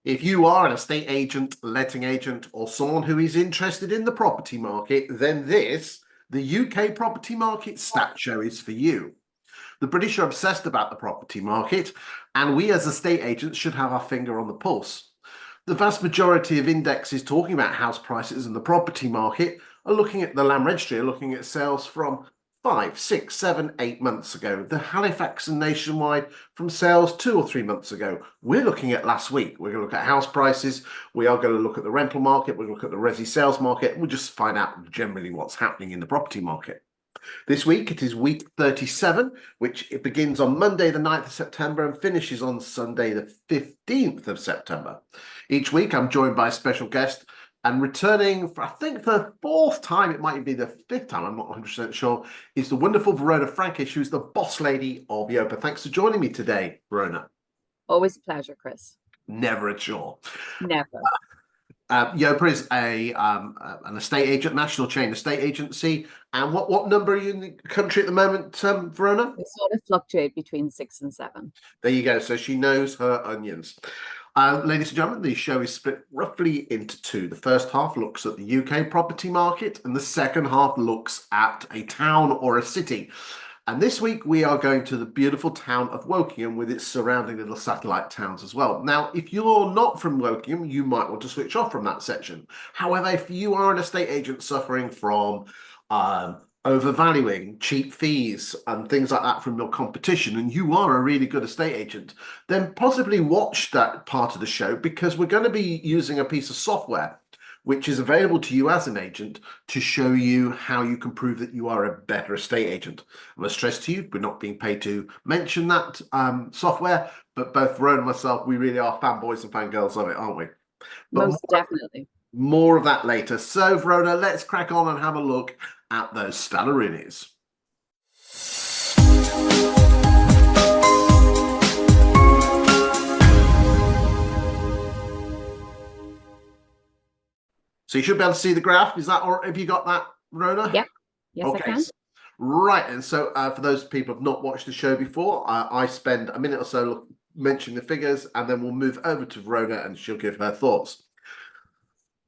If you are an estate agent, letting agent, or someone who is interested in the property market, then the UK Property Market Stat Show, is for you. The British are obsessed about the property market, and we as estate agents should have our finger on the pulse. The vast majority of indexes talking about house prices and the property market are looking at the land registry, are looking at sales from 5, 6, 7, 8 months ago. The Halifax and Nationwide from sales 2 or 3 months ago. We're looking at last week. We're going to look at house prices. We are going to look at the rental market. We're going to look at the resi sales market. We'll just find out generally what's happening in the property market. This week it is week 37, which it begins on Monday the 9th of September and finishes on Sunday the 15th of September. Each week I'm joined by a special guest, and returning for, I think, the 4th time, it might be the 5th time, I'm not 100% sure, is the wonderful Verona Frankish, who's the boss lady of Yopa. Thanks for joining me today, Verona. Always a pleasure, Chris. Never a chore. Never. Yopa is an estate agent, national chain estate agency. And what number are you in the country at the moment, Verona? We sort of fluctuate between 6 and 7. There you go. So she knows her onions. Ladies and gentlemen, the show is split roughly into two. The first half looks at the UK property market, and the second half looks at a town or a city. And this week we are going to the beautiful town of Wokingham with its surrounding little satellite towns as well. Now, if you're not from Wokingham, you might want to switch off from that section. However, if you are an estate agent suffering from overvaluing, cheap fees and things like that from your competition, and you are a really good estate agent, then possibly watch that part of the show, because we're going to be using a piece of software which is available to you as an agent to show you how you can prove that you are a better estate agent. I must stress to you, we're not being paid to mention that software, but both Verona and myself, we really are fanboys and fangirls of it, aren't we? But most definitely. More of that later. So, Verona, let's crack on and have a look at those Stallarinis. So you should be able to see the graph. Is that, or have you got that, Verona? Yep. Yes, okay. I can. Right. And so for those people who have not watched the show before, I spend a minute or so mentioning the figures, and then we'll move over to Verona and she'll give her thoughts.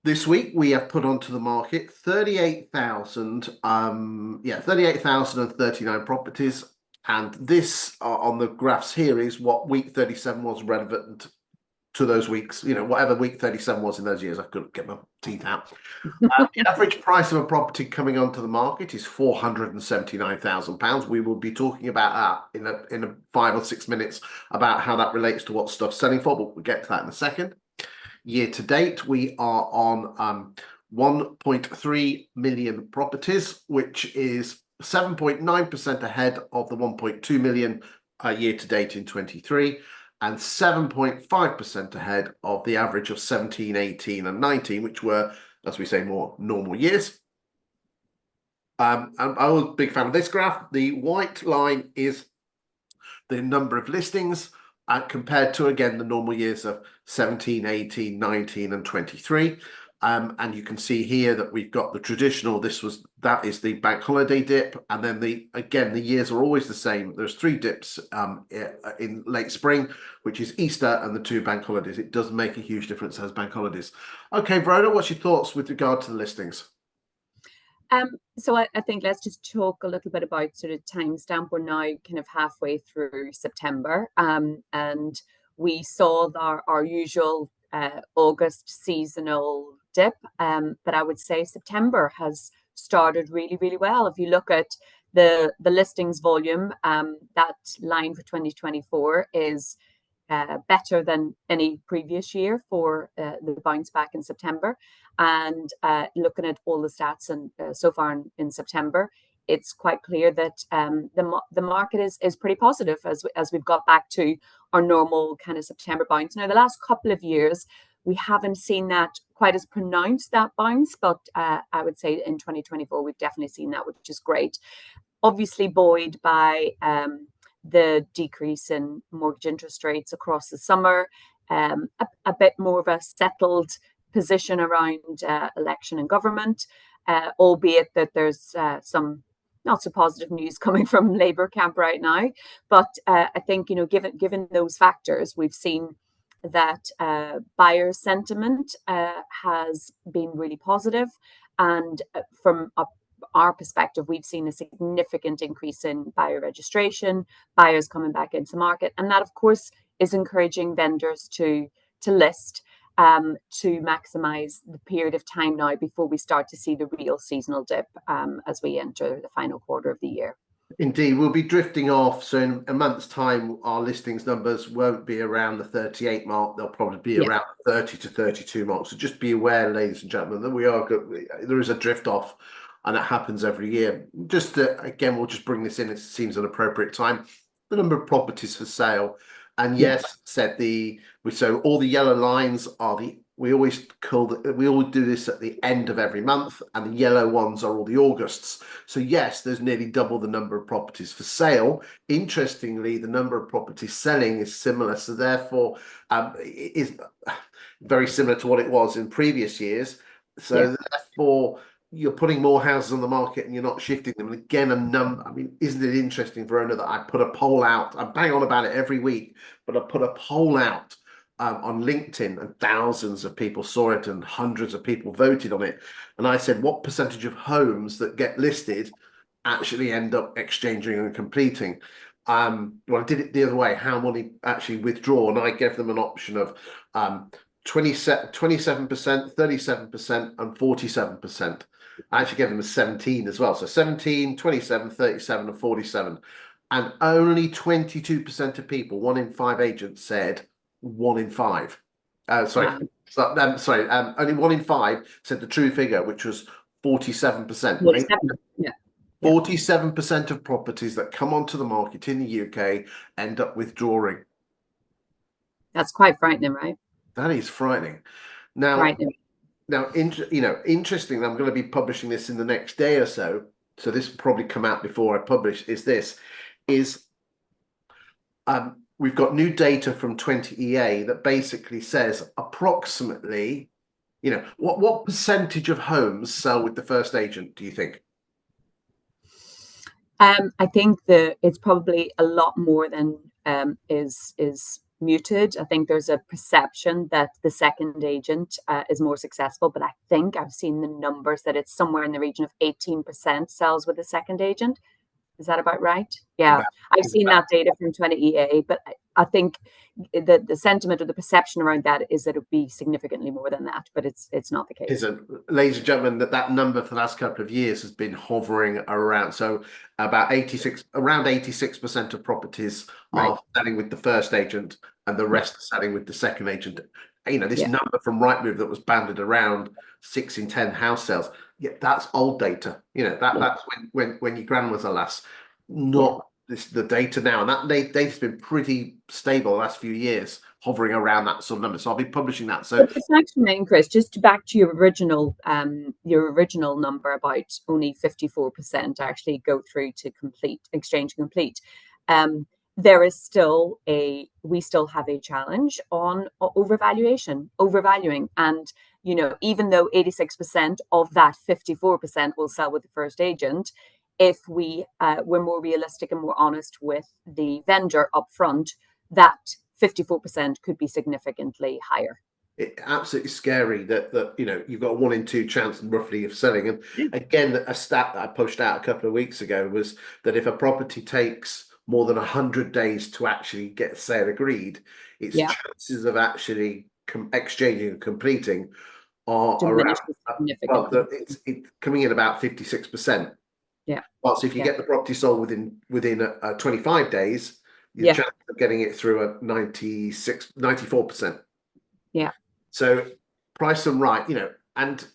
This week we have put onto the market 38,039 properties, and this on the graphs here is what week 37 was relevant to those weeks, whatever week 37 was in those years. I couldn't get my teeth out. The average price of a property coming onto the market is £479,000. We will be talking about that in a 5 or 6 minutes about how that relates to what stuff's selling for, but we'll get to that in a second. Year to date, we are on 1.3 million properties, which is 7.9% ahead of the 1.2 million year to date in 23, and 7.5% ahead of the average of 17, 18 and 19, which were, as we say, more normal years. I was a big fan of this graph. The white line is the number of listings compared to, again, the normal years of 17, 18, 19 and 23. And you can see here that we've got the traditional, that is the bank holiday dip. And then the years are always the same. There's 3 dips in late spring, which is Easter and the 2 bank holidays. It does make a huge difference as bank holidays. Okay, Verona, what's your thoughts with regard to the listings? So I think let's just talk a little bit about sort of timestamp. We're now kind of halfway through September, and we saw our usual August seasonal dip, but I would say September has started really, really well. If you look at the listings volume, that line for 2024 is better than any previous year for the bounce back in September. And looking at all the stats and so far in September, it's quite clear that the market is pretty positive as we've got back to our normal kind of September bounce. Now, the last couple of years, we haven't seen that quite as pronounced, that bounce, but I would say in 2024, we've definitely seen that, which is great. Obviously buoyed by the decrease in mortgage interest rates across the summer, a bit more of a settled position around election and government, albeit that there's some not so positive news coming from Labour camp right now. But I think, given those factors, we've seen that buyer sentiment has been really positive, and from our perspective, we've seen a significant increase in buyer registration, buyers coming back into market, and that, of course, is encouraging vendors to list to maximize the period of time now before we start to see the real seasonal dip as we enter the final quarter of the year. Indeed, we'll be drifting off. So in a month's time, our listings numbers won't be around the 38 mark. They'll probably be around 30 to 32 mark. So just be aware, ladies and gentlemen, that there is a drift off, and it happens every year. Just again, we'll just bring this in. It seems an appropriate time. The number of properties for sale, and yes, so all the yellow lines are we always do this at the end of every month, and the yellow ones are all the Augusts. So yes, there's nearly double the number of properties for sale. Interestingly, the number of properties selling is similar, so therefore it is very similar to what it was in previous years. So therefore, you're putting more houses on the market and you're not shifting them. And again, I mean, isn't it interesting, Verona, that I put a poll out? I bang on about it every week, but I put a poll out on LinkedIn, and thousands of people saw it and hundreds of people voted on it. And I said, what percentage of homes that get listed actually end up exchanging and completing? Well, I did it the other way, how many actually withdraw, and I gave them an option of 27%, 37%, and 47%. I actually gave them a 17 as well. So 17, 27, 37, and 47. And only 22% of people, 1 in 5 agents, said 1 in 5. Only 1 in 5 said the true figure, which was 47%. 47% of properties that come onto the market in the UK end up withdrawing. That's quite frightening, right? That is frightening. Now, interesting. I'm going to be publishing this in the next day or so. So this will probably come out before I publish. We've got new data from 20EA that basically says approximately, what percentage of homes sell with the first agent, do you think? I think that it's probably a lot more than is muted. I think there's a perception that the second agent is more successful, but I think I've seen the numbers that it's somewhere in the region of 18% sells with a second agent. Is that about right? Yeah, I've seen that data from 20EA, but I think the sentiment or the perception around that is that it would be significantly more than that, but it's not the case. Ladies and gentlemen, that number for the last couple of years has been hovering around. So around 86% of properties are selling with the first agent, and the rest are selling with the second agent. This number from Rightmove that was banded around 6 in 10 house sales. Yeah, that's old data. That's when your grand was a lass, not the data now. And that data's been pretty stable the last few years, hovering around that sort of number. So I'll be publishing that. So it's actually, Chris, just back to your original number about only 54% actually go through to exchange complete. There is we still have a challenge on overvaluing. And, even though 86% of that 54% will sell with the first agent, if we're more realistic and more honest with the vendor up front, that 54% could be significantly higher. It's absolutely scary that you've got a 1 in 2 chance roughly of selling. And again, a stat that I pushed out a couple of weeks ago was that if a property takes more than 100 days to actually get the sale agreed, its chances of actually exchanging and completing are around. It's coming in about 56%. Yeah. Whilst if you get the property sold within 25 days, your chance of getting it through at 94%. Yeah. So price them right, and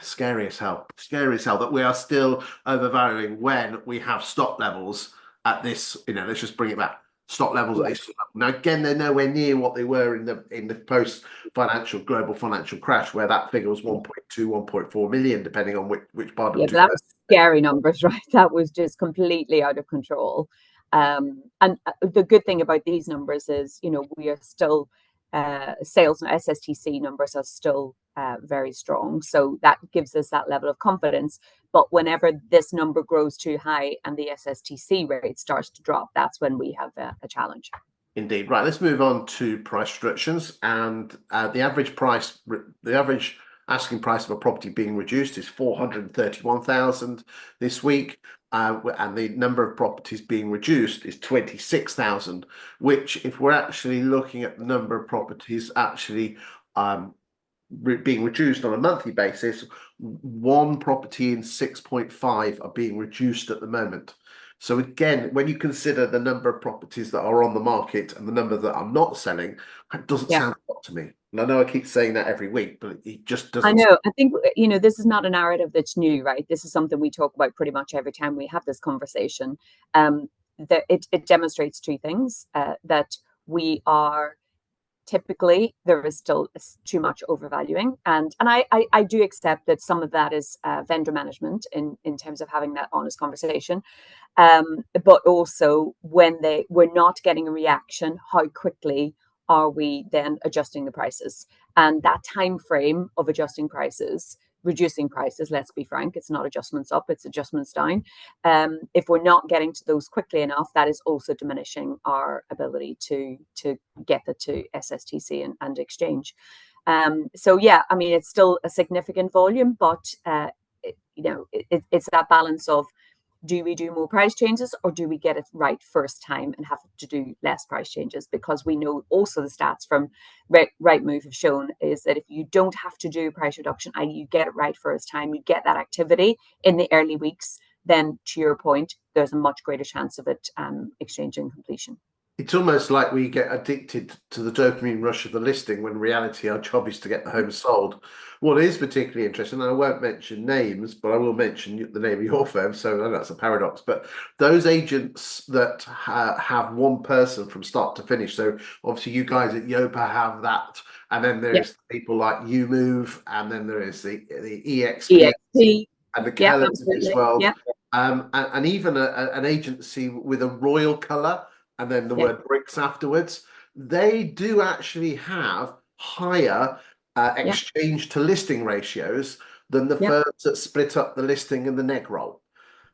scary as hell that we are still overvaluing when we have stock levels at this, let's just bring it back. Stock levels at this level. Now again, they're nowhere near what they were in the post global financial crash, where that figure was 1.2, 1.4 million, depending on which part of it. That was scary numbers, right? That was just completely out of control. And the good thing about these numbers is, we are still sales and SSTC numbers are still very strong. So that gives us that level of confidence. But whenever this number grows too high and the SSTC rate starts to drop, that's when we have a challenge. Indeed. Right, let's move on to price restrictions. And the average asking price of a property being reduced is 431,000 this week. And the number of properties being reduced is 26,000, which, if we're actually looking at the number of properties actually being reduced on a monthly basis, one property in 6.5 are being reduced at the moment. So again, when you consider the number of properties that are on the market and the number that are not selling, that doesn't Yeah. sound a lot to me. And I know I keep saying that every week, but it just I doesn't. know. I think, this is not a narrative that's new, right? This is something we talk about pretty much every time we have this conversation. That it demonstrates two things: that we are typically there is still too much overvaluing, and I do accept that some of that is vendor management in terms of having that honest conversation. But also when we're not getting a reaction, how quickly are we then adjusting the prices? And that time frame of adjusting prices, reducing prices, let's be frank, it's not adjustments up, it's adjustments down. If we're not getting to those quickly enough, that is also diminishing our ability to get the to SSTC and exchange. So yeah, I mean, it's still a significant volume, but it's that balance of, do we do more price changes, or do we get it right first time and have to do less price changes? Because we know also the stats from Rightmove have shown is that if you don't have to do price reduction and you get it right first time, you get that activity in the early weeks, then to your point, there's a much greater chance of it exchanging completion. It's almost like we get addicted to the dopamine rush of the listing, when in reality our job is to get the home sold. What is particularly interesting, and I won't mention names, but I will mention the name of your firm, so I know that's a paradox, but those agents that have one person from start to finish, so obviously you guys at Yopa have that, and then there's people like YouMove, and then there is the EXP and the colours of this world, and even an agency with a royal colour and then the word bricks afterwards. They do actually have higher exchange to listing ratios than the firms that split up the listing and the neg roll.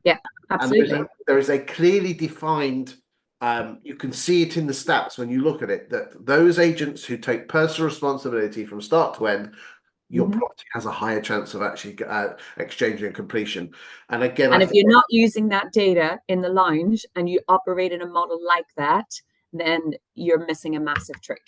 Yeah, absolutely. And there is a clearly defined, you can see it in the stats when you look at it, that those agents who take personal responsibility from start to end, your property has a higher chance of actually exchanging and completion. And again, and if you're not using that data in the lounge and you operate in a model like that, then you're missing a massive trick.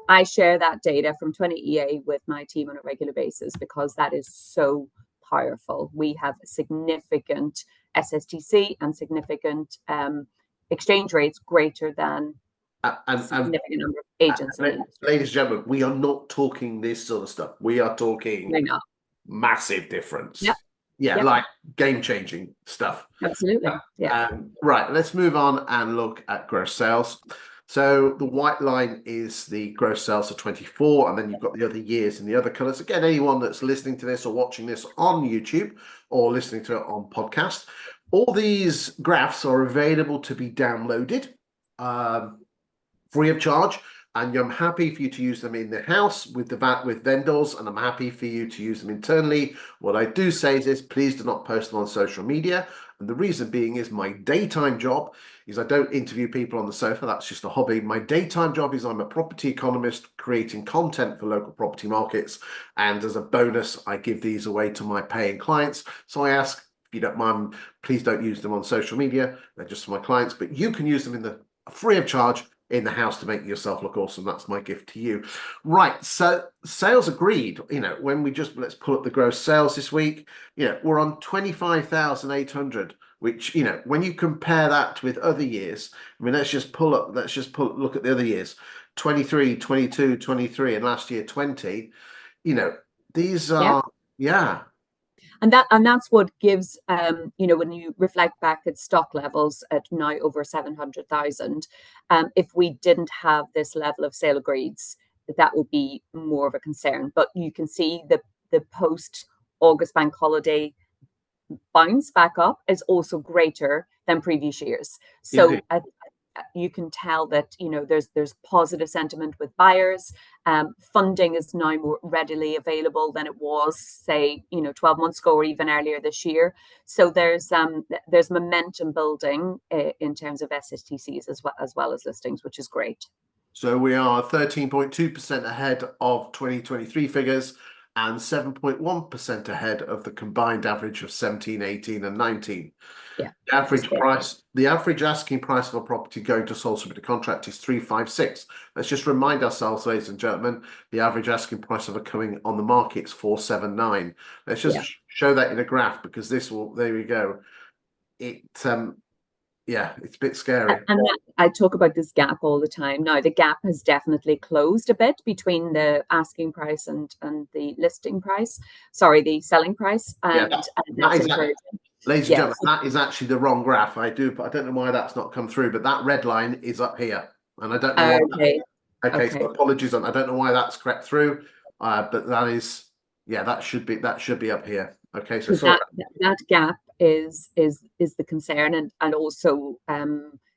I share that data from 20 EA with my team on a regular basis because that is so powerful. We have significant SSTC and significant exchange rates greater than a significant number of agents. Ladies and gentlemen, we are not talking this sort of stuff. We are talking massive difference. Like game-changing stuff. Absolutely. Right, let's move on and look at gross sales. So the white line is the gross sales for 24, and then you've got the other years in the other colours. Again, anyone that's listening to this or watching this on YouTube or listening to it on podcast, all these graphs are available to be downloaded free of charge. And I'm happy for you to use them in the house with vendors, and I'm happy for you to use them internally. What I do say is this: please do not post them on social media. And the reason being is my daytime job is I don't interview people on the sofa. That's just a hobby. My daytime job is I'm a property economist creating content for local property markets. And as a bonus, I give these away to my paying clients. So I ask, if you don't mind, please don't use them on social media. They're just for my clients, but you can use them in the free of charge in the house to make yourself look awesome. That's my gift to you. Right, so sales agreed. When let's pull up the gross sales this week, we're on 25,800, which, when you compare that with other years, I mean, let's just look at the other years, 23, 22, 23, and last year 20. These are And that's what gives, when you reflect back at stock levels at now over 700,000, if we didn't have this level of sale agreeds, that would be more of a concern. But you can see the post August bank holiday bounce back up is also greater than previous years. So you can tell that, you know, there's positive sentiment with buyers. Funding is now more readily available than it was, say, you know, 12 months ago or even earlier this year. So there's momentum building in terms of SSTCs as well as listings, which is great. So we are 13.2% ahead of 2023 figures and 7.1% ahead of the combined average of 17, 18 and 19. Yeah, The average asking price of a property going to sole subject to contract is 356. Let's just remind ourselves, ladies and gentlemen, the average asking price of a coming on the market is 479. Let's just show that in a graph, because this will, there we go. Yeah, it's a bit scary. And I talk about this gap all the time. Now, the gap has definitely closed a bit between the asking price and the listing price. Sorry, the selling price. And that's encouraging. Ladies and gentlemen, that is actually the wrong graph. I don't know why that's not come through, but that red line is up here. And I don't know why. Okay, so apologies on, I don't know why that's crept through. But that is, yeah, that should be up here. Okay, so sorry. That gap is the concern, and also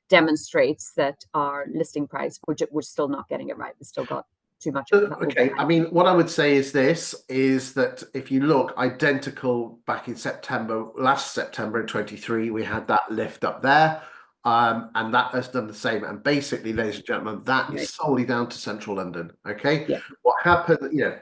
demonstrates that our listing price, we're still not getting it right. We've still got too much. Okay, I mean, what I would say is this, is that if you look identical back in September, last September in 23, we had that lift up there. And that has done the same. And basically, ladies and gentlemen, that is solely down to central London. Okay. Yeah. What happened, you know,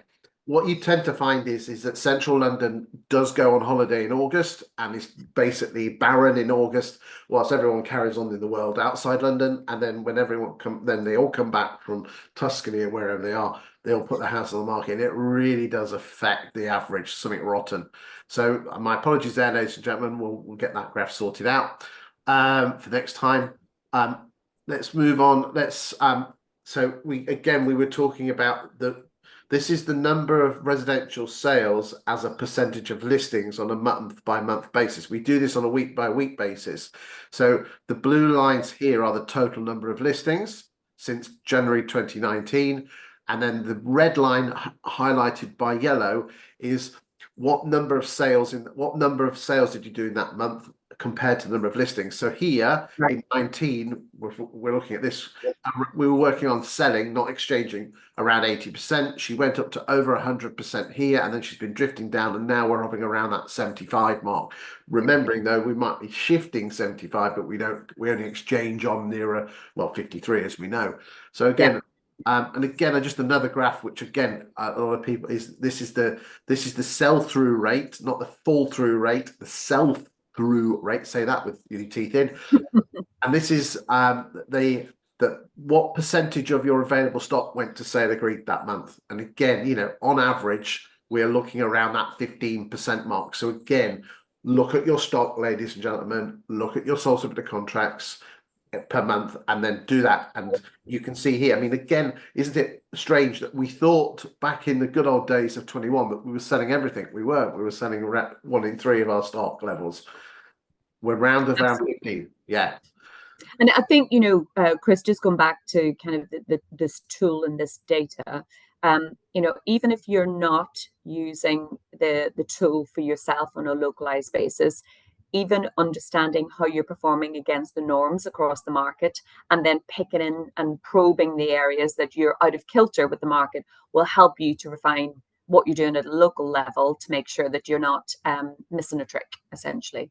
what you tend to find is that central London does go on holiday in August, and it's basically barren in August, whilst everyone carries on in the world outside London. And then when everyone then they all come back from Tuscany or wherever they are, they'll put their house on the market, and it really does affect the average, something rotten. So my apologies there, ladies and gentlemen. We'll get that graph sorted out for next time. Let's move on. So we were talking about this is the number of residential sales as a percentage of listings on a month by month basis. We do this on a week by week basis. So the blue lines here are the total number of listings since January 2019. And then the red line highlighted by yellow is what number of sales did you do in that month compared to the number of listings. So here in 19, we're looking at this. We were working on selling, not exchanging, around 80%. She went up to over 100% here, and then she's been drifting down, and now we're hovering around that 75 mark. Remembering though, we might be shifting 75, but we only exchange on nearer, well, 53 as we know. So again, and again, just another graph, which again, a lot of people this is the sell-through rate, not the fall-through rate, the sell-through rate. Say that with your teeth in. And this is what percentage of your available stock went to sale agreed that month. And again, you know, on average, we're looking around that 15% mark. So again, look at your stock, ladies and gentlemen. Look at your sole subject to contracts per month, and then do that. And you can see here, I mean, again, isn't it strange that we thought back in the good old days of 21 that we were selling everything? We were selling 1 in 3 of our stock levels. We're around 15. Yeah. And I think, you know, Chris, just going back to kind of this tool and this data, you know, even if you're not using the tool for yourself on a localized basis, even understanding how you're performing against the norms across the market, and then picking in and probing the areas that you're out of kilter with the market, will help you to refine what you're doing at a local level to make sure that you're not missing a trick, essentially.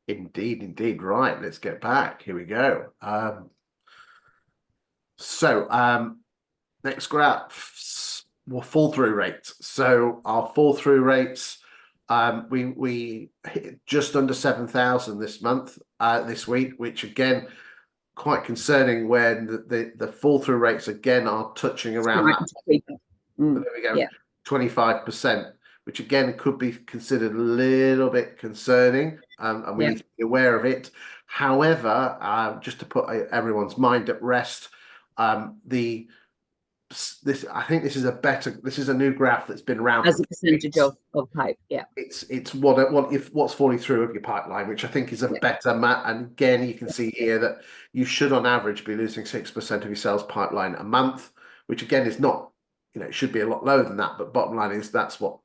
Indeed. Right, let's get back. Here we go. Next graph, fall through rates. So our fall through rates, we hit just under 7,000 this week, which again, quite concerning when the fall through rates again are touching around that. There we go, 25%. Which again could be considered a little bit concerning, and we need to be aware of it. However, just to put everyone's mind at rest, I think this is a new graph that's been around as a percentage of pipe. It's what's falling through of your pipeline, which I think is a better map. And again, you can see here that you should on average be losing 6% of your sales pipeline a month, which again is not, you know, it should be a lot lower than that, but bottom line is that's what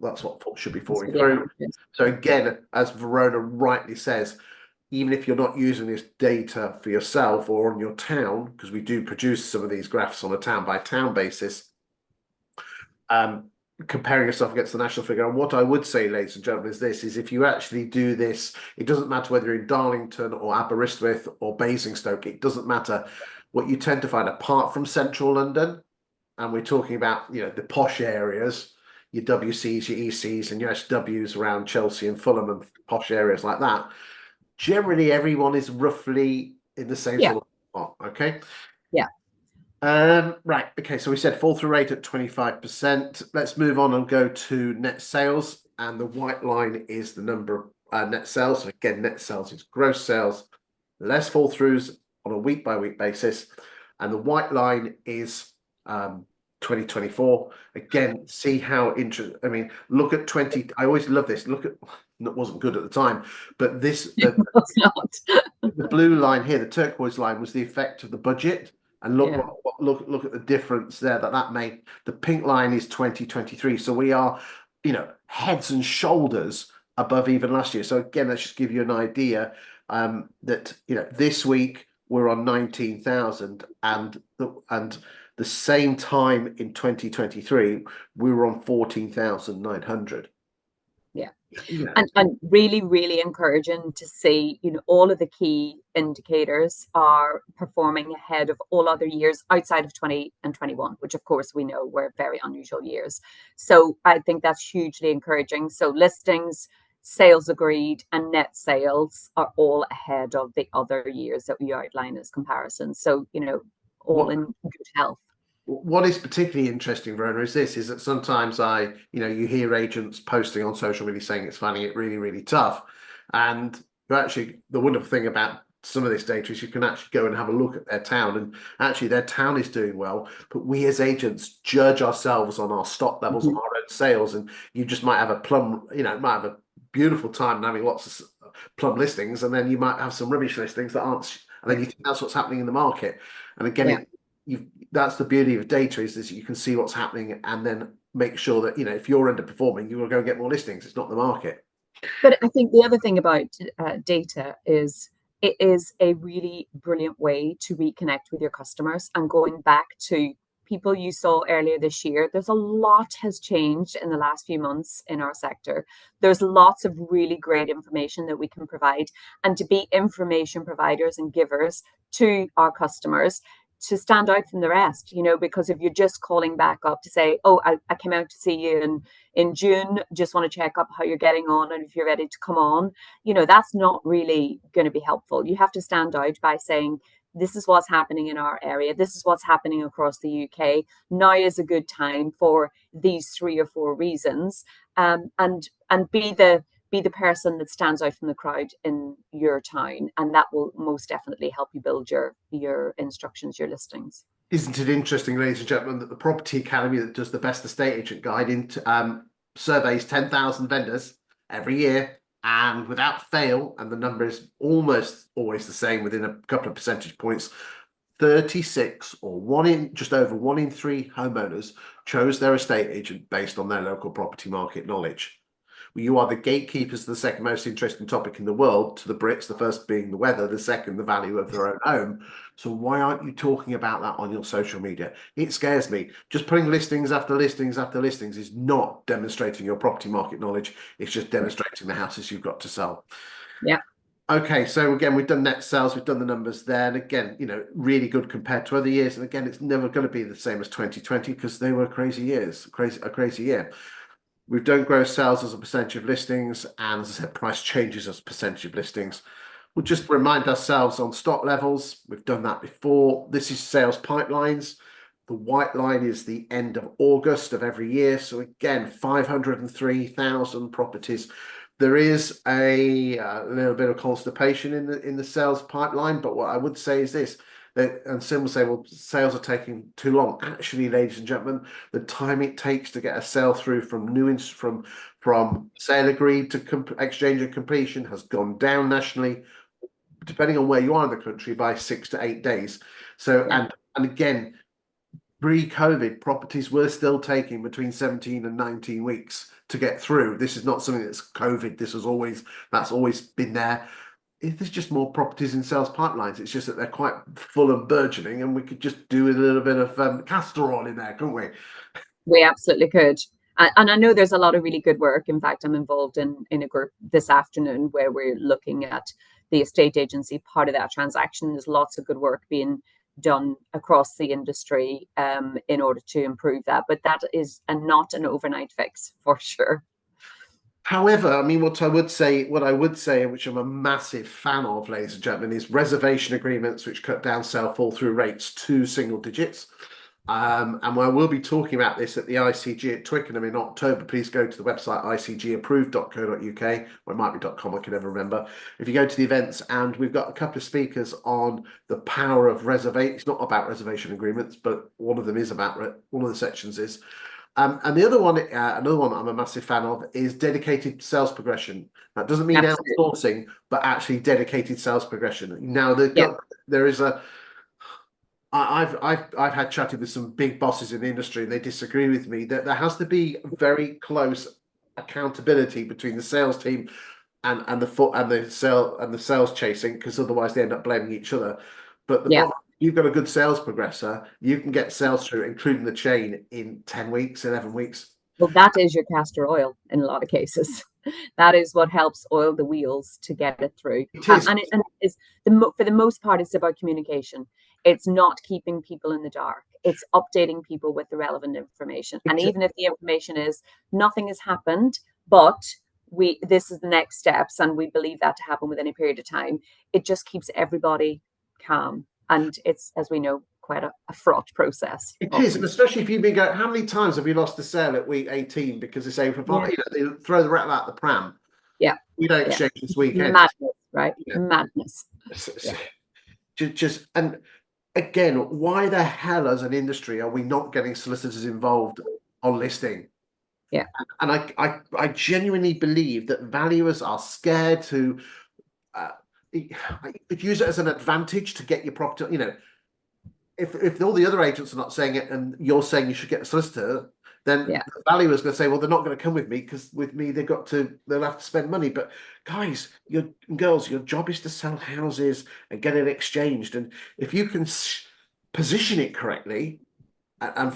should be falling through. So again, as Verona rightly says, even if you're not using this data for yourself or on your town, because we do produce some of these graphs on a town by town basis, comparing yourself against the national figure. And what I would say, ladies and gentlemen, is this, is if you actually do this, it doesn't matter whether you're in Darlington or Aberystwyth or Basingstoke, it doesn't matter. What you tend to find, apart from central London, and we're talking about, the posh areas, your WCs, your ECs, and your SWs around Chelsea and Fulham and posh areas like that, generally everyone is roughly in the same sort of spot, okay? Yeah. Right. Okay. So we said fall through rate at 25%. Let's move on and go to net sales. And the white line is the number of net sales. So again, net sales is gross sales, less fall throughs on a week by week basis. And the white line is 2024. Again, see how interesting. I mean, look at 20. I always love this. Look at, that wasn't good at the time, but this, the blue line here, the turquoise line, was the effect of the budget. And look, look at the difference there that made. The pink line is 2023. So we are, heads and shoulders above even last year. So again, let's just give you an idea that, this week we're on 19,000 and the same time in 2023, we were on 14,900. Yeah. And really, really encouraging to see, all of the key indicators are performing ahead of all other years outside of 20 and 21, which of course we know were very unusual years. So I think that's hugely encouraging. So listings, sales agreed, and net sales are all ahead of the other years that we outline as comparisons. So, all in good health. What is particularly interesting, Verona, is that sometimes you hear agents posting on social media saying it's finding it really, really tough. And actually, the wonderful thing about some of this data is you can actually go and have a look at their town, and actually their town is doing well. But we as agents judge ourselves on our stock levels, on our own sales, and you just might have a plum, might have a beautiful time and having lots of plum listings, and then you might have some rubbish listings that aren't, and then you think that's what's happening in the market. And again, that's the beauty of data, is you can see what's happening and then make sure that, if you're underperforming, you will go get more listings. It's not the market. But I think the other thing about data is it is a really brilliant way to reconnect with your customers. And going back to people you saw earlier this year, there's a lot has changed in the last few months in our sector. There's lots of really great information that we can provide, and to be information providers and givers to our customers, to stand out from the rest, because if you're just calling back up to say, oh, I came out to see you in June, just want to check up how you're getting on and if you're ready to come on, that's not really going to be helpful. You have to stand out by saying, this is what's happening in our area. This is what's happening across the UK. Now is a good time for these 3 or 4 reasons, and be the person that stands out from the crowd in your town, and that will most definitely help you build your instructions, your listings. Isn't it interesting, ladies and gentlemen, that the Property Academy, that does the Best Estate Agent Guide, surveys 10,000 vendors every year, and without fail, and the number is almost always the same within a couple of percentage points, 36 or just over 1 in 3 homeowners chose their estate agent based on their local property market knowledge. You are the gatekeepers of the second most interesting topic in the world to the Brits, the first being the weather, the second the value of their own home. So why aren't you talking about that on your social media? It scares me. Just putting listings after listings after listings is not demonstrating your property market knowledge. It's just demonstrating the houses you've got to sell. Yeah. Okay, so again, we've done net sales, we've done the numbers there, and again, really good compared to other years. And again, it's never going to be the same as 2020 because they were crazy years, a crazy year. We've done gross sales as a percentage of listings, and as I said, price changes as a percentage of listings. We'll just remind ourselves on stock levels. We've done that before. This is sales pipelines. The white line is the end of August of every year. So again, 503,000 properties. There is a little bit of constipation in the sales pipeline, but what I would say is this. And some will say, well, sales are taking too long. Actually, ladies and gentlemen, the time it takes to get a sale through from sale agreed to exchange and completion has gone down nationally, depending on where you are in the country, by 6 to 8 days. So, and again, pre-COVID, properties were still taking between 17 and 19 weeks to get through. This is not something that's COVID. That's always been there. there's just more properties in sales pipelines. It's just that they're quite full and burgeoning, and we could just do a little bit of castor oil in there, couldn't we? We absolutely could. And I know there's a lot of really good work. In fact, I'm involved in a group this afternoon where we're looking at the estate agency part of that transaction. There's lots of good work being done across the industry in order to improve that. But that is not an overnight fix for sure. However, I mean, what I would say, which I'm a massive fan of, ladies and gentlemen, is reservation agreements which cut down sale fall through rates to single digits. And I will be talking about this at the ICG at Twickenham in October. Please go to the website icgapproved.co.uk, or it might be .com, I can never remember. If you go to the events, and we've got a couple of speakers on the power of reservation. It's not about reservation agreements, but one of them is about, one of the sections is. And the other one, another one I'm a massive fan of is dedicated sales progression. That doesn't mean Absolutely. outsourcing, but actually dedicated sales progression. Now, Yeah. there is a. I've had chatted with some big bosses in the industry, and they disagree with me that there has to be very close accountability between the sales team and the sales chasing, because otherwise they end up blaming each other. But the Yeah. bottom, you've got a good sales progressor, you can get sales through, including the chain, in 10 weeks, 11 weeks. Well, that is your castor oil in a lot of cases. That is what helps oil the wheels to get it through. It is. And it is for the most part, it's about communication. It's not keeping people in the dark. It's updating people with the relevant information. And even if the information is nothing has happened, but this is the next steps, and we believe that to happen within a period of time, it just keeps everybody calm. And it's, as we know, quite a fraught process. It is, and especially if you've been going, how many times have you lost a sale at week 18 because they say, they throw the rat out the pram. Yeah. We don't exchange this weekend. Madness, right? Madness. Just, and again, why the hell as an industry are we not getting solicitors involved on listing? Yeah. And I genuinely believe that valuers are scared to use it as an advantage to get your property, if all the other agents are not saying it and you're saying you should get a solicitor, then the valuer is going to say, well, they're not going to come with me, because with me they'll have to spend money. But guys, girls, your job is to sell houses and get it exchanged. And if you can position it correctly and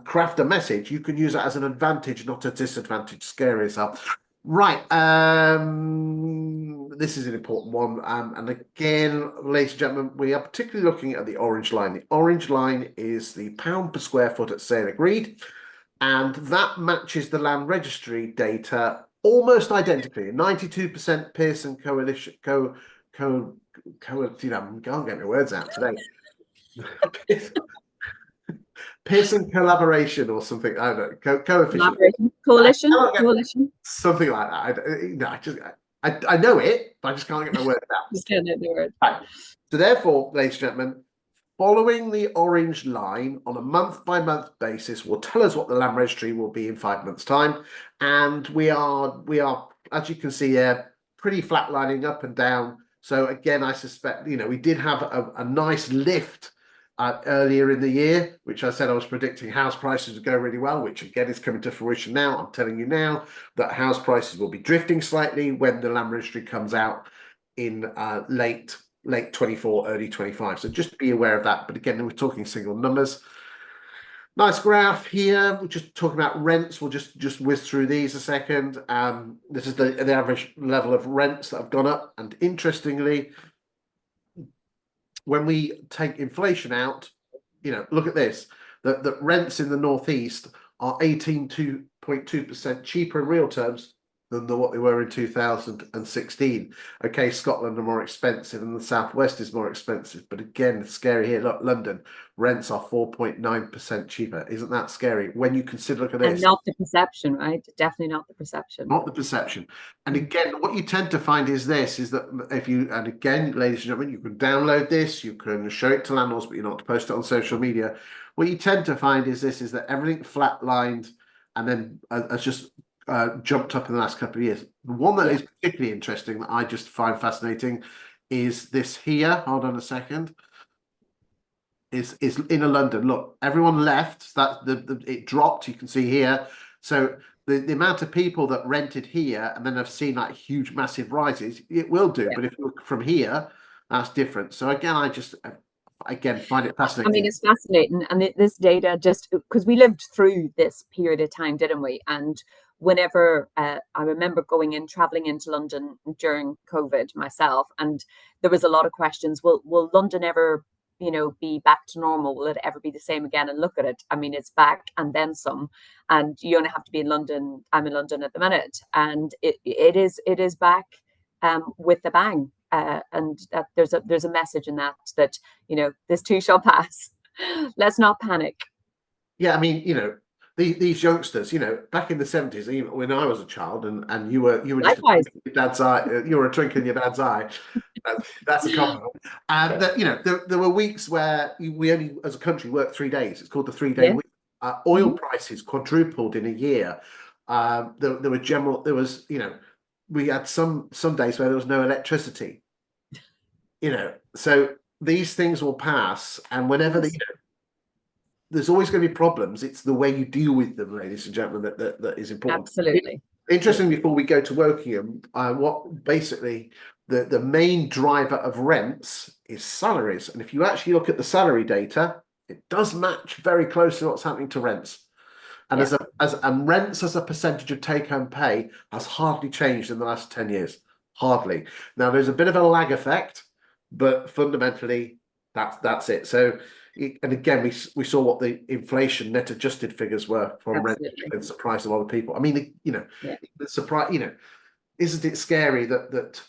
craft a message, you can use it as an advantage, not a disadvantage. Scare yourself. Right. This is an important one. And again, ladies and gentlemen, we are particularly looking at the orange line. The orange line is the pound per square foot at sale agreed. And that matches the land registry data almost identically. 92% Pearson coalition, I can't get my words out today. Pearson collaboration or something. I don't know. Coefficient. Coalition. Something like that. I know it, but I just can't get my words out. Just can't get the word. Right. So therefore, ladies and gentlemen, following the orange line on a month-by-month basis will tell us what the land registry will be in 5 months' time. And we are, as you can see here, pretty flatlining up and down. So again, I suspect, we did have a nice lift earlier in the year, which I said I was predicting house prices would go really well, which again is coming to fruition now. I'm telling you now that house prices will be drifting slightly when the land registry comes out in late 24, early 25. So just be aware of that. But again, we're talking single numbers. Nice graph here. We're just talking about rents. We'll just whiz through these a second. This is the average level of rents that have gone up. And interestingly, when we take inflation out, look at this. The rents in the northeast are 18.2% cheaper in real terms than what they were in 2016. Okay, Scotland are more expensive and the southwest is more expensive. But again, scary here. Look, London rents are 4.9% cheaper. Isn't that scary? When you consider, look at this. And not the perception, right? Definitely not the perception. Not the perception. And again, what you tend to find is that and again, ladies and gentlemen, you can download this, you can show it to landlords, but you're not to post it on social media. What you tend to find is that everything flatlined and then has just jumped up in the last couple of years. The one that is particularly interesting that I just find fascinating is this here. Hold on a second. Is in London. Look, everyone left. It dropped. You can see here. So the amount of people that rented here and then have seen like huge, massive rises, it will do. Yeah. But if you look from here, that's different. So again, I just again find it I mean, fascinating. it's fascinating. And this data, just because we lived through this period of time, didn't we? And whenever I remember traveling into London during COVID myself, and there was a lot of questions. Will London ever, be back to normal? Will it ever be the same again? And look at it. I mean, it's back and then some. And you only have to be in London. I'm in London at the minute, and it is back with the bang. And that there's a message in that this too shall pass. Let's not panic. Yeah, I mean, these youngsters, back in the 70s, even when I was a child, and you were just a Likewise. twinkle in your dad's eye, you were a twinkle in your dad's eye. That's a compliment. And there were weeks where we only, as a country, worked 3 days. It's called the 3 day Yeah. week. Oil prices quadrupled in a year. There was, we had some days where there was no electricity. So these things will pass, and whenever there's always going to be problems. It's the way you deal with them, ladies and gentlemen, that is important. Absolutely. Interestingly, before we go to Wokingham, what basically the main driver of rents is salaries. And if you actually look at the salary data, it does match very closely to what's happening to rents. And and rents as a percentage of take-home pay has hardly changed in the last 10 years. Hardly. Now there's a bit of a lag effect, but fundamentally that's it. So and again, we saw what the inflation net adjusted figures were from rent, and surprised a lot of people. I mean, the surprise, isn't it scary that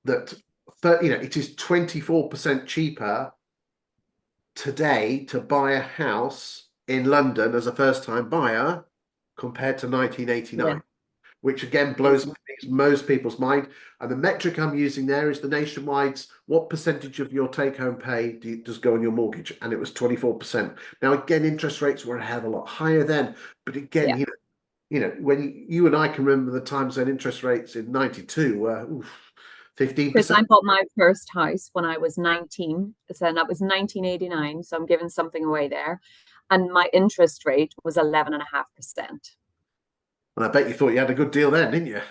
it is 24% cheaper today to buy a house in London as a first-time buyer compared to 1989, which again blows most people's mind. And the metric I'm using there is the nationwide's what percentage of your take-home pay does go on your mortgage, and it was 24%. Now again, interest rates were a hell of a lot higher then, but again, when you and I can remember the times when interest rates in 92 were 15%. Chris, I bought my first house when I was 19, so that was 1989. So I'm giving something away there, and my interest rate was 11.5%. And I bet you thought you had a good deal then, didn't you?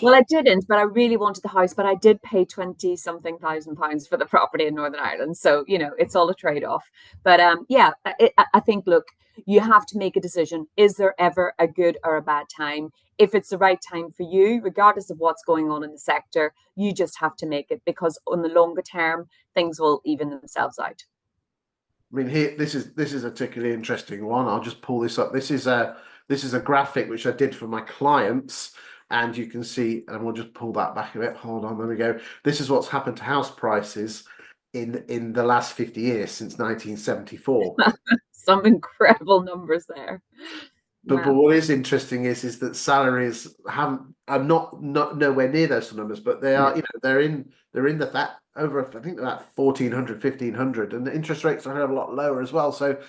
Well, I didn't, but I really wanted the house. But I did pay 20 something thousand pounds for the property in Northern Ireland. So, it's all a trade-off. But I think, look, you have to make a decision. Is there ever a good or a bad time? If it's the right time for you, regardless of what's going on in the sector, you just have to make it, because on the longer term, things will even themselves out. I mean, this is a particularly interesting one. I'll just pull this up. This is a graphic which I did for my clients, and you can see, and we'll just pull that back a bit. Hold on, there we go. This is what's happened to house prices in the last 50 years since 1974. Some incredible numbers there. But what is interesting is that salaries are not nowhere near those numbers, but they are, they're in the over, I think they're about 1,400, 1,500, and the interest rates are a lot lower as well. So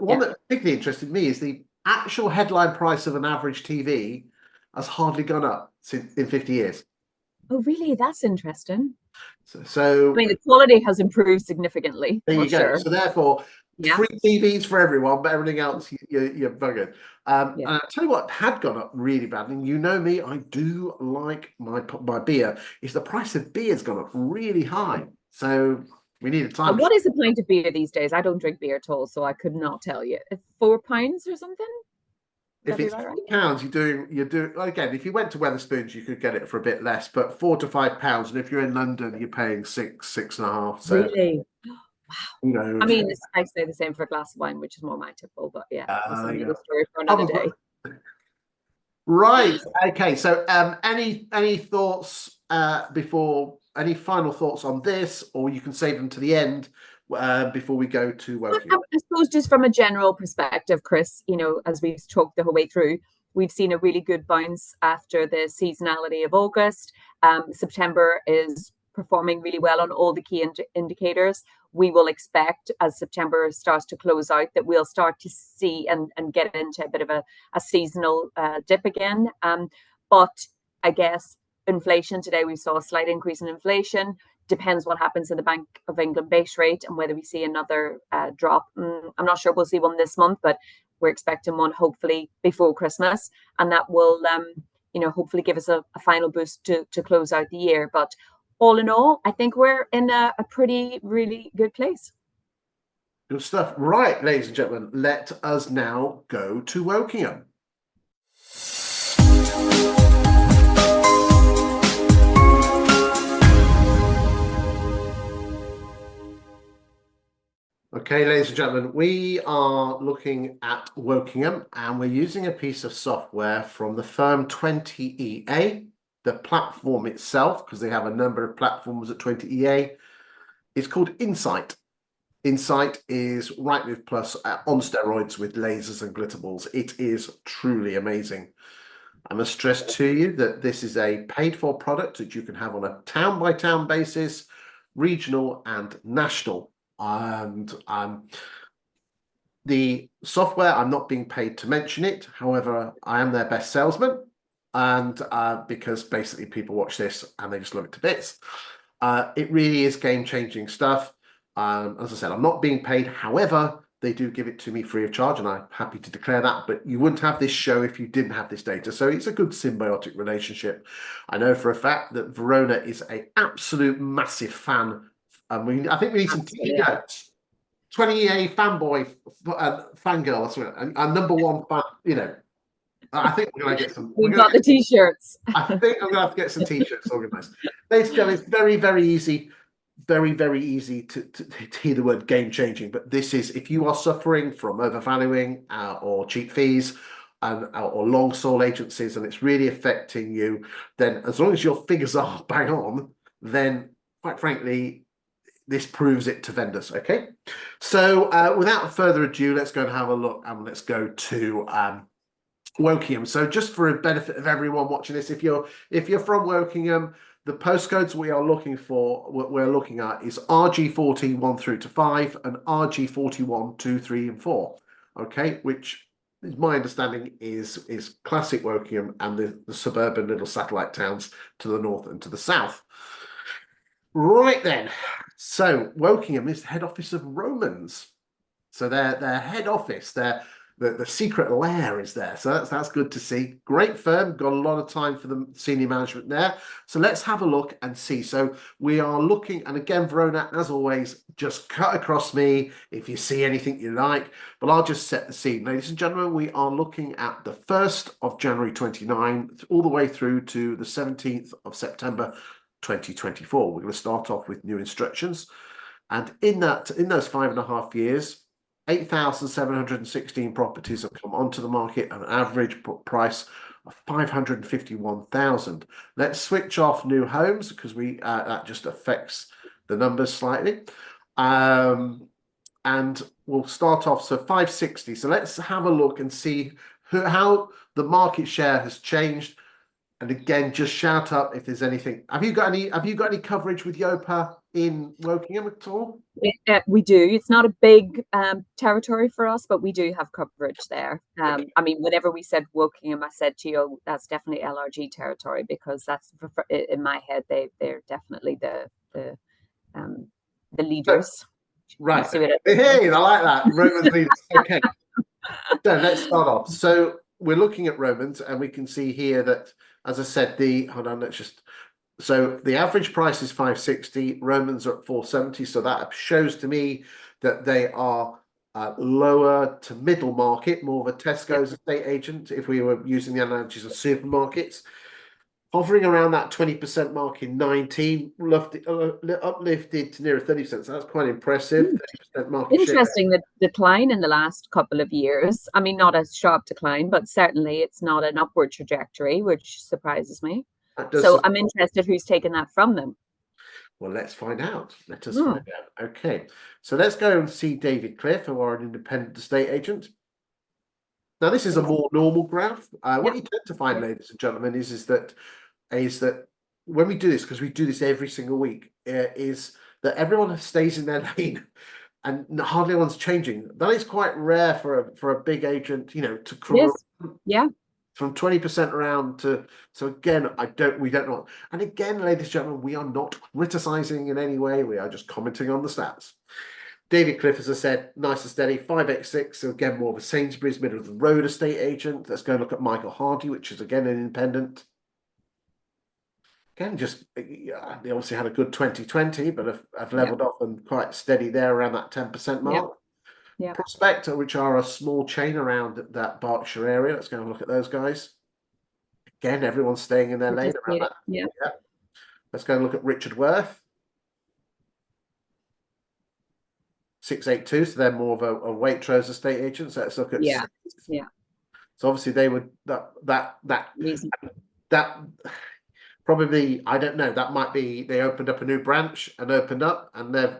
one that particularly interested me is the actual headline price of an average TV has hardly gone up in 50 years. Oh, really? That's interesting. So I mean, the quality has improved significantly. There you go. Sure. So therefore, free TVs for everyone, but everything else you're buggered. And I'll tell you what had gone up really badly. And you know me, I do like my beer. Is the price of beer's gone up really high. So we need a time. What is the pint of beer these days? I don't drink beer at all, so I could not tell you. £4 or something? If it's £4, you're doing again. If you went to Wetherspoons, you could get it for a bit less, but £4 to £5. And if you're in London, you're paying 6.5. So really, wow. I mean, I say the same for a glass of wine, which is more my typical. But that's another story for another day. Right. Okay. So, any thoughts before? Any final thoughts on this, or you can save them to the end before we go to Wokingham? I suppose just from a general perspective, Chris, as we've talked the whole way through, we've seen a really good bounce after the seasonality of August. September is performing really well on all the key indicators. We will expect, as September starts to close out, that we'll start to see and get into a bit of a seasonal dip again. But I guess inflation today, we saw a slight increase in inflation. Depends what happens in the Bank of England base rate and whether we see another drop. I'm not sure we'll see one this month, but we're expecting one hopefully before Christmas, and that will hopefully give us a final boost to close out the year. But all in all, I think we're in a pretty really good place. Good stuff. Right, ladies and gentlemen, let us now go to Wokingham. Okay, ladies and gentlemen, we are looking at Wokingham, and we're using a piece of software from the firm 20EA. The platform itself, because they have a number of platforms at 20EA, is called Insight. Insight is Rightmove Plus on steroids with lasers and glitter balls. It is truly amazing. I must stress to you that this is a paid-for product that you can have on a town-by-town basis, regional and national. And the software, I'm not being paid to mention it. However, I am their best salesman, and because basically people watch this and they just love it to bits. It really is game-changing stuff. As I said, I'm not being paid. However, they do give it to me free of charge, and I'm happy to declare that. But you wouldn't have this show if you didn't have this data. So it's a good symbiotic relationship. I know for a fact that Verona is an absolute massive fan. I think we need some t-shirts. 20EA fanboy, fangirl, I swear, and number one fan, I think we're going to get some. We've got the t-shirts. I think I'm going to have to get some t-shirts organised. Ladies and gentlemen, it's very, very easy. Very, very easy to hear the word game-changing. But this is, if you are suffering from overvaluing or cheap fees or long sole agencies, and it's really affecting you, then as long as your figures are bang on, then quite frankly, this proves it to vendors. Okay, so without further ado, let's go and have a look, and let's go to Wokingham. So just for a benefit of everyone watching this, if you're from Wokingham, the postcodes we're looking at is RG40 1 through to 5 and RG41 2, 3, and 4. Okay, which is my understanding is classic Wokingham and the suburban little satellite towns to the north and to the south. Right then, so Wokingham is the head office of Romans. So their head office, the secret lair is there. So that's good to see. Great firm, got a lot of time for the senior management there. So let's have a look and see. So we are looking, and again, Verona, as always, just cut across me if you see anything you like, but I'll just set the scene. Ladies and gentlemen, we are looking at the 1st of January 29 all the way through to the 17th of September 2024. We're going to start off with new instructions, and in those 5.5 years, 8,716 properties have come onto the market at an average price of 551,000. Let's switch off new homes because that just affects the numbers slightly. And we'll start off, so 560. So let's have a look and see how the market share has changed. And again, just shout up if there's anything. Have you got any coverage with Yopa in Wokingham at all? We do. It's not a big territory for us, but we do have coverage there. I mean, whenever we said Wokingham, I said to you, that's definitely LRG territory, because that's, in my head, they're definitely the leaders. Right. Hey, I like that. Romans leaders. Okay. So let's start off. So we're looking at Romans, and we can see here that, as I said, so the average price is 560. Romans are at 470. So that shows to me that they are lower to middle market, more of a Tesco's estate agent, if we were using the analogies of supermarkets. Hovering around that 20% mark in 19, uplifted to near 30%. So that's quite impressive. 30% market Interesting, share. the decline in the last couple of years. I mean, not a sharp decline, but certainly it's not an upward trajectory, which surprises me. So I'm interested who's taken that from them. Well, let's find out. Let us find out. Okay, so let's go and see David Cliff, who are an independent estate agent. Now, this is a more normal graph. What you tend to find, ladies and gentlemen, is that when we do this, because we do this every single week, is that everyone stays in their lane and hardly anyone's changing. That is quite rare for a big agent, to grow from 20% around to. So again, we don't know. And again, ladies and gentlemen, we are not criticizing in any way. We are just commenting on the stats. David Cliff, as I said, nice and steady, 586. So again, more of a Sainsbury's middle of the road estate agent. Let's go and look at Michael Hardy, which is again an independent. Again, just they obviously had a good 2020, but have leveled off and quite steady there around that 10% mark. Yeah. Prospector, which are a small chain around that Berkshire area. Let's go and look at those guys. Again, everyone's staying in their lane around that. Yeah. Let's go and look at Richard Worth. 682, so they're more of a Waitrose estate agent. So let's look at So obviously they would that probably, I don't know, that might be they opened up a new branch and opened up and they've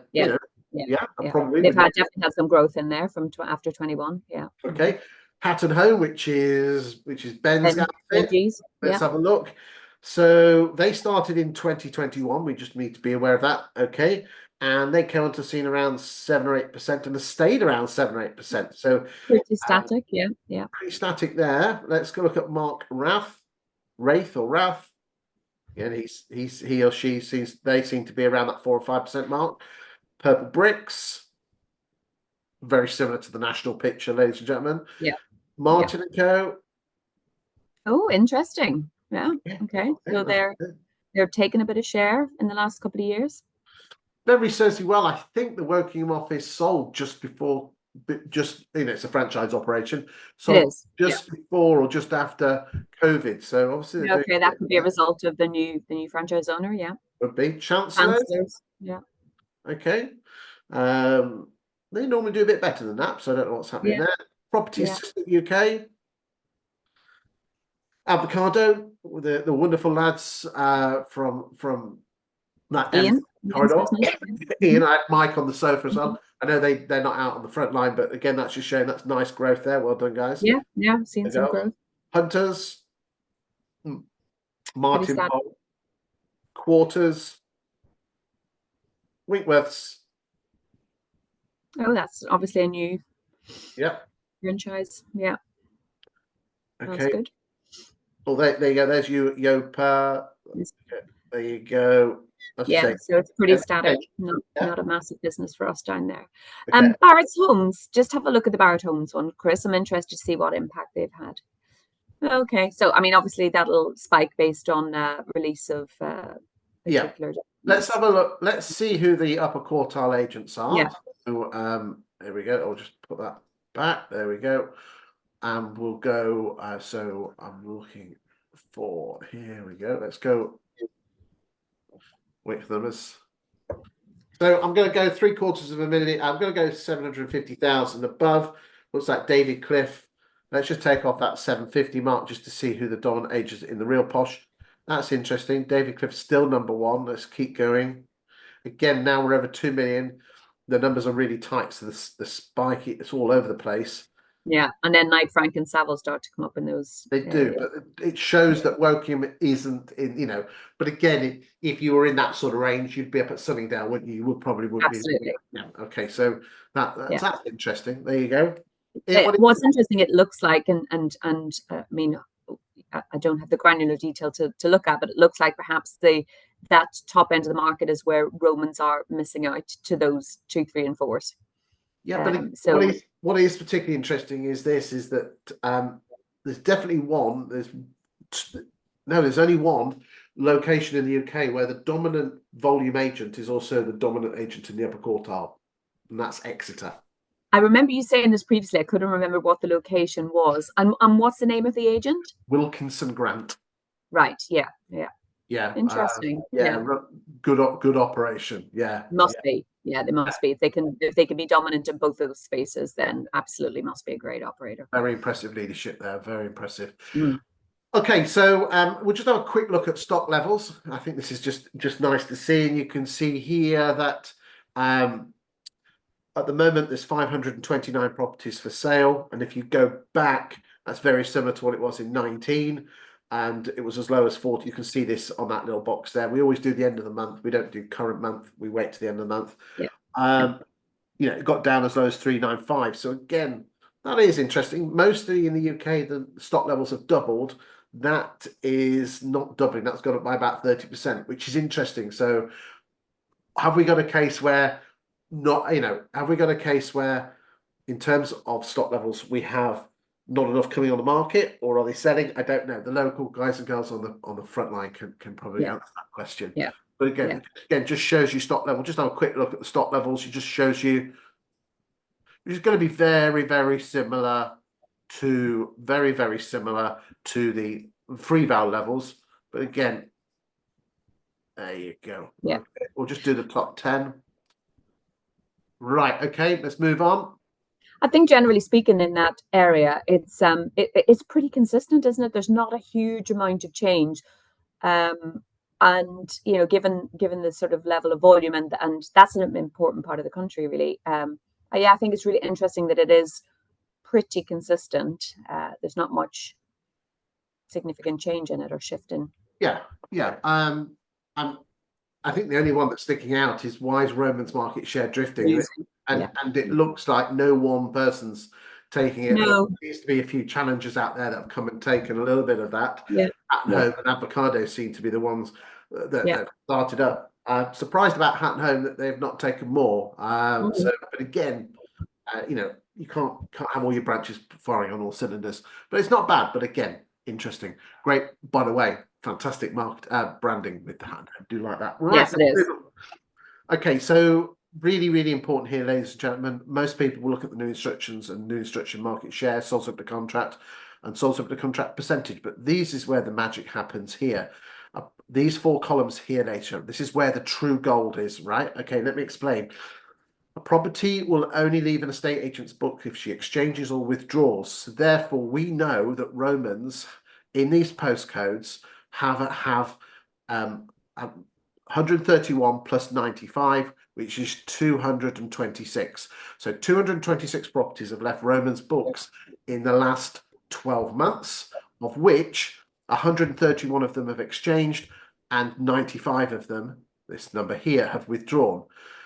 probably they've definitely had some growth in there from after 21. Yeah. Okay. Hatton Home, which is Ben's outfit. Let's have a look. So they started in 2021. We just need to be aware of that. Okay. And they came onto the scene around 7 or 8% and have stayed around 7 or 8%. So pretty static, pretty static there. Let's go look at Mark Wraith. And he or she seem to be around that 4 or 5% mark. Purple Bricks, very similar to the national picture, ladies and gentlemen. Yeah. Martin and Co. Oh, interesting. Yeah. Okay. So they're taking a bit of share in the last couple of years. Very certainly. Well, I think the Wokingham office sold just before, it's a franchise operation. So just before or just after COVID. So obviously, that could be a result of the new franchise owner. Yeah, would be Chancellors. Yeah. Okay. They normally do a bit better than that, so I don't know what's happening there. Property System UK. Avocado, the wonderful lads from that Ian corridor. Ian, I had Mike on the sofa as well. I know they're not out on the front line, but again, that's just showing that's nice growth there. Well done, guys. Yeah, seen some growth. Hunters, Martin Paul, Quarters, Winkworths. Oh, that's obviously a new franchise. Yeah. Okay. That's good. Well, there you go. There's Yopa. There you go. So it's pretty static. Not a massive business for us down there. Barrett's Homes. Just have a look at the Barrett Homes one, Chris. I'm interested to see what impact they've had. Okay, so I mean, obviously that'll spike based on release of particular. Let's have a look. Let's see who the upper quartile agents are. So, there we go. I'll just put that back. There we go. And we'll go. So I'm looking for. Here we go. Let's go. With them as. So I'm going to go 750,000. I'm going to go 750,000 above. Looks like David Cliff. Let's just take off that 750 mark just to see who the dominant agents in the real posh. That's interesting. David Cliff's still number one. Let's keep going. Again, now we're over 2 million. The numbers are really tight, so the spike, it's all over the place. Yeah, and then Knight Frank and Savile start to come up in those. They do, but it shows that Wokingham isn't in, But again, if you were in that sort of range, you'd be up at Sunningdale, wouldn't you? You would probably be. Absolutely. Yeah. Okay, so that's interesting. There you go. What's interesting, it looks like, and I mean, I don't have the granular detail to look at, but it looks like perhaps that top end of the market is where Romans are missing out to those 2, 3, and 4s. Yeah, but what is particularly interesting is that there's definitely one. There's only one location in the UK where the dominant volume agent is also the dominant agent in the upper quartile, and that's Exeter. I remember you saying this previously. I couldn't remember what the location was. And what's the name of the agent? Wilkinson Grant. Right. Yeah. Interesting. Good operation. Must be. Yeah, they must be. If they can be dominant in both those spaces, then absolutely must be a great operator. Very impressive leadership there. Very impressive. Okay, so we'll just have a quick look at stock levels. I think this is just nice to see, and you can see here that at the moment there's 529 properties for sale, and if you go back, that's very similar to what it was in 19. And it was as low as 40. You can see this on that little box there. We always do the end of the month. We don't do current month. We wait to the end of the month. It got down as low as 395. So again, that is interesting. Mostly in the UK, the stock levels have doubled. That is not doubling. That's gone up by about 30%, which is interesting. So have we got a case where not, have we got a case where, in terms of stock levels, we have not enough coming on the market, or are they selling? I don't know. The local guys and girls on the front line can probably answer that question. Yeah. But again, just shows you stock level. Just have a quick look at the stock levels. It just shows you it's going to be very, very similar to the free val levels. But again, there you go. Yeah. Okay, we'll just do the top 10. Right. Okay. Let's move on. I think generally speaking in that area, it's pretty consistent, isn't it? There's not a huge amount of change. And given the sort of level of volume and that's an important part of the country, really. I think it's really interesting that it is pretty consistent. There's not much significant change in it or shifting. Yeah. I think the only one that's sticking out is why is Roman's market share drifting, and it looks like no one person's taking it. No. There needs to be a few challengers out there that have come and taken a little bit of that. Hatton Home and Avocado seem to be the ones that started up. I'm surprised about Hatton Home that they've not taken more. But again, you can't have all your branches firing on all cylinders. But it's not bad. But again, interesting, great. By the way, fantastic branding with the Hatton Home. Do like that? Right. Yes, it is. Okay, so really, really important here, ladies and gentlemen. Most people will look at the new instructions and new instruction market share, sold subject to contract, and sold subject to contract percentage. But this is where the magic happens here. These 4 columns here later, this is where the true gold is, right? Okay, let me explain. A property will only leave an estate agent's book if she exchanges or withdraws. So therefore, we know that Romans in these postcodes have 131 plus 95, which is 226. So 226 properties have left Romans books in the last 12 months, of which 131 of them have exchanged and 95 of them, this number here, have withdrawn,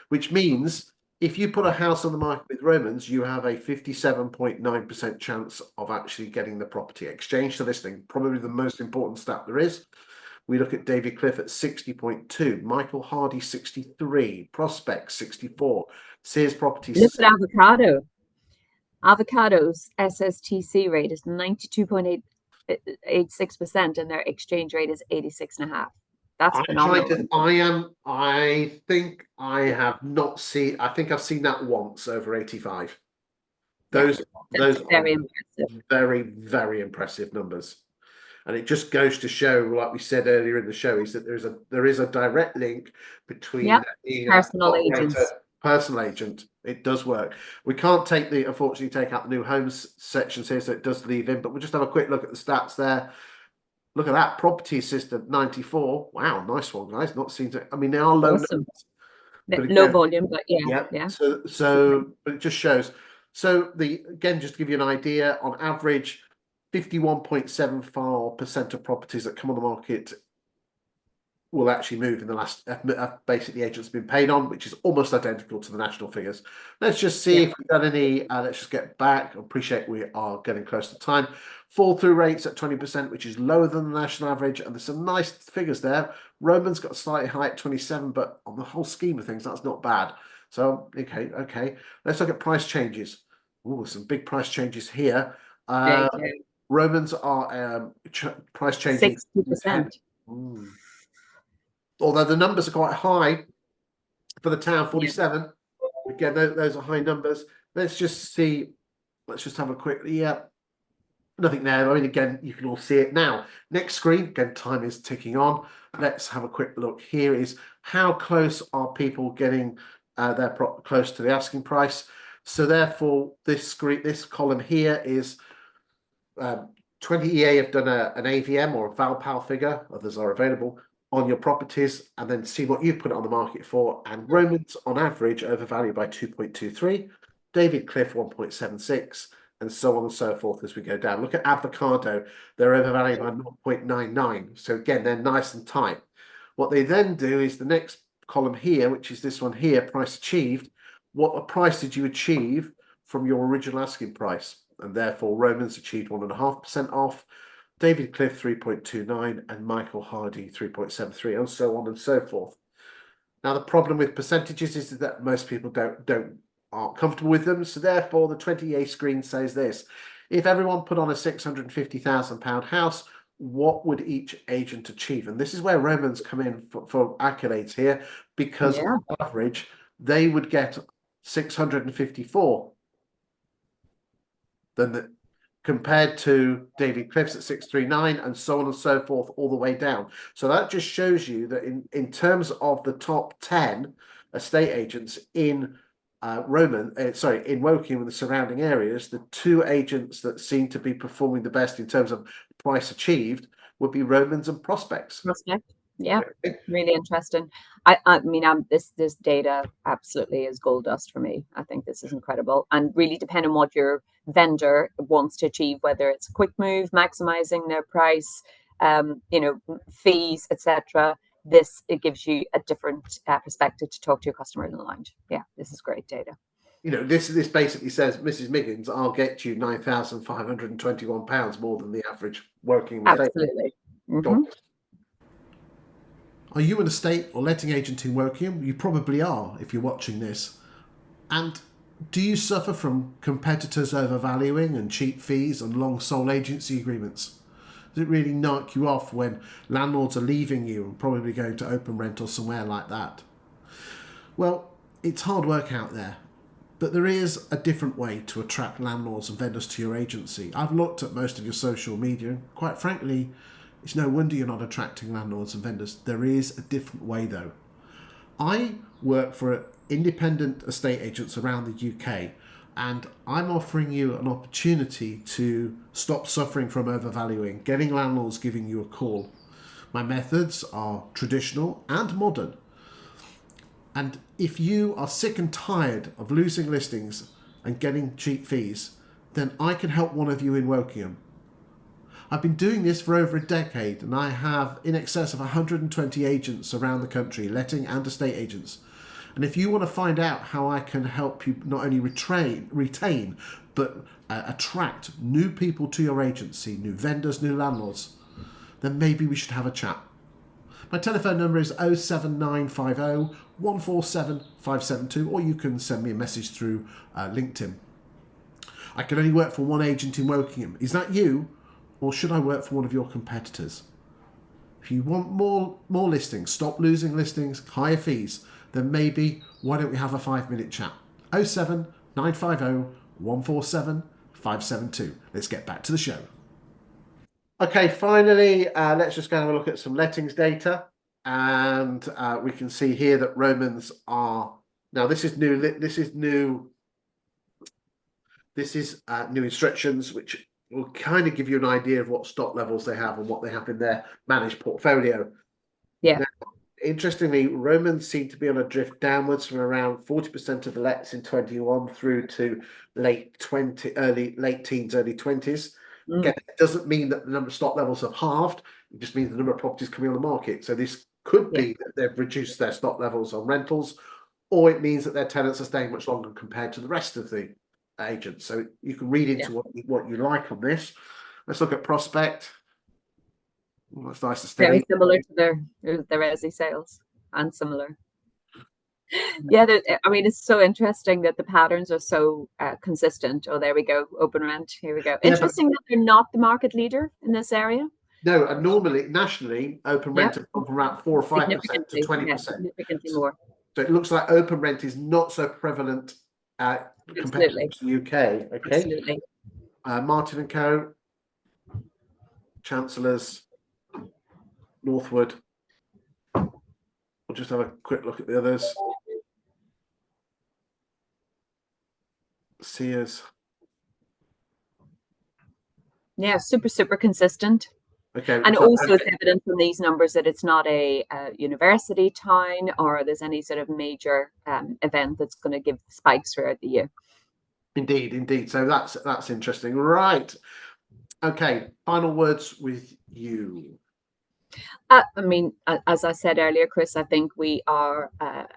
which means if you put a house on the market with Romans, you have a 57.9% chance of actually getting the property exchanged to listing. Probably the most important stat there is. We look at David Cliff at 60.2, Michael Hardy 63, Prospect 64, Sears Properties. Look at Avocado. Avocado's SSTC rate is 92.86% and their exchange rate is 86.5. That's phenomenal. I think I have not seen. I think I've seen that once over 85. Those very impressive. Very, very impressive numbers. And it just goes to show, like we said earlier in the show, is that there is a direct link between being personal agent. It does work. We can't unfortunately take out the new homes sections here, so it does leave in, but we'll just have a quick look at the stats there. Look at that, property assistant 94. Wow, nice one, guys. Not seen to. I mean, they are low. Awesome. Low volume, but yeah. So but it just shows. So again, just to give you an idea, on average, 51.74% of properties that come on the market will actually move in the last. Basically, the agent's been paid on, which is almost identical to the national figures. Let's just see if we've done any. Let's just get back. I appreciate we are getting close to time. Fall through rates at 20%, which is lower than the national average, and there's some nice figures there. Romans got slightly high at 27, but on the whole scheme of things, that's not bad. So okay. Let's look at price changes. Oh, some big price changes here. Romans are price changing 60%. Although the numbers are quite high for the town, 47. Again, those are high numbers. Let's just see. Let's just have a quick. Nothing there. I mean, again, you can all see it now. Next screen. Again, time is ticking on. Let's have a quick look. Here is how close are people getting close to the asking price. So therefore, this column here is 20 EA have done an AVM or a Valpal figure. Others are available on your properties, and then see what you've put it on the market for. And Romans, on average, overvalued by 2.23. David Cliff 1.76. And so on and so forth as we go down. Look at Avocado. They're overvalued by 0.99. So again, they're nice and tight. What they then do is the next column here, which is this one here, price achieved. What price did you achieve from your original asking price? And therefore, Romans achieved 1.5% off. David Cliff 3.29 and Michael Hardy 3.73, and so on and so forth. Now, the problem with percentages is that most people aren't comfortable with them. So therefore, the 20-year screen says this: if everyone put on a £650,000 house, what would each agent achieve? And this is where Romans come in for accolades here, because on average, they would get 654 compared to David Cliff's at 639, and so on and so forth, all the way down. So that just shows you that in terms of the top 10 estate agents in in Wokingham and the surrounding areas, the two agents that seem to be performing the best in terms of price achieved would be Romans and Prospects. Yeah, really interesting. I mean, this data absolutely is gold dust for me. I think this is incredible, and really depending on what your vendor wants to achieve, whether it's a quick move, maximizing their price, fees, etc. It gives you a different perspective to talk to your customer in the lounge. Yeah, this is great data. This basically says, Mrs. Miggins, I'll get you £9,521 more than the average working estate. Absolutely. Mm-hmm. Are you an estate or letting agent in Wokingham? You probably are if you're watching this. And do you suffer from competitors overvaluing and cheap fees and long sole agency agreements? Does it really knock you off when landlords are leaving you and probably going to open rent or somewhere like that? Well, it's hard work out there, but there is a different way to attract landlords and vendors to your agency. I've looked at most of your social media, and quite frankly, it's no wonder you're not attracting landlords and vendors. There is a different way though. I work for independent estate agents around the UK, and I'm offering you an opportunity to stop suffering from overvaluing, getting landlords giving you a call. My methods are traditional and modern. And if you are sick and tired of losing listings and getting cheap fees, then I can help one of you in Wokingham. I've been doing this for over a decade, and I have in excess of 120 agents around the country, letting and estate agents. And if you want to find out how I can help you not only retain, but attract new people to your agency, new vendors, new landlords, then maybe we should have a chat. My telephone number is 07950 147 572, or you can send me a message through LinkedIn. I can only work for one agent in Wokingham. Is that you, or should I work for one of your competitors? If you want more listings, stop losing listings, higher fees, then maybe why don't we have a 5-minute chat? 07950 147 572. Let's get back to the show. Okay, finally, let's just go and have a look at some lettings data. And we can see here that Romans are, now this is new instructions, which will kind of give you an idea of what stock levels they have and what they have in their managed portfolio. Yeah. Now, interestingly, Romans seem to be on a drift downwards from around 40% of the lets in 21 through to late teens, early 20s. Again, it doesn't mean that the number of stock levels have halved. It just means the number of properties coming on the market. So this could be that they've reduced their stock levels on rentals, or it means that their tenants are staying much longer compared to the rest of the agents. So you can read into what you like on this. Let's look at Prospect. Well, that's nice and steady. Very similar to their resi sales, and similar. Yeah, I mean, it's so interesting that the patterns are so consistent. Oh, there we go. Open rent. Here we go. Interesting that they're not the market leader in this area. No, and normally, nationally, open rent has gone from around 4 or 5% to 20%. Yeah, significantly more. So it looks like open rent is not so prevalent compared to the UK. Okay. Absolutely. Martin & Co, Chancellors, Northwood. We'll just have a quick look at the others. Sears. Yeah, super consistent. Okay. And also it's evident from these numbers that it's not a university town, or there's any sort of major event that's going to give spikes throughout the year. Indeed. So that's interesting. Right. Okay. Final words with you. I mean, as I said earlier, Chris, I think we are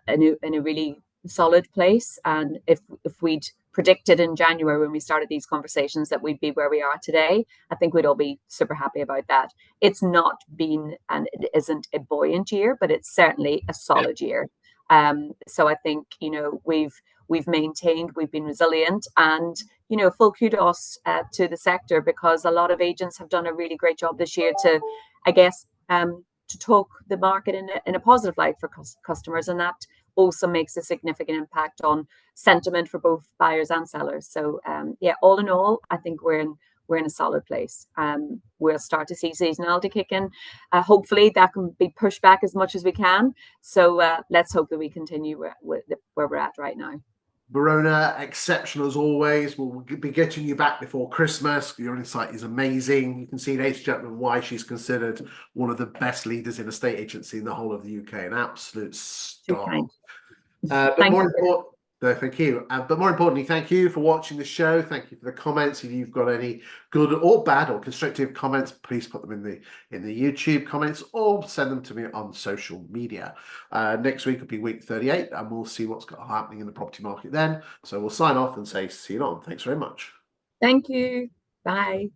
in a really solid place. And if we'd predicted in January when we started these conversations that we'd be where we are today, I think we'd all be super happy about that. It's not been, and it isn't a buoyant year, but it's certainly a solid year. So I think, we've maintained, we've been resilient, and full kudos to the sector, because a lot of agents have done a really great job this year to, I guess, to talk the market in a positive light for customers, and that also makes a significant impact on sentiment for both buyers and sellers. So all in all, I think we're in a solid place. We'll start to see seasonality kick in. Hopefully that can be pushed back as much as we can. So let's hope that we continue where we're at right now. Verona, exceptional as always. We'll be getting you back before Christmas. Your insight is amazing. You can see, ladies and gentlemen, why she's considered one of the best leaders in estate agency in the whole of the UK. An absolute star. But more important, no, thank you. But more importantly, thank you for watching the show. Thank you for the comments. If you've got any good or bad or constructive comments, please put them in the YouTube comments, or send them to me on social media. Next week will be week 38, and we'll see what's happening in the property market then. So we'll sign off and say see you on. Thanks very much. Thank you. Bye.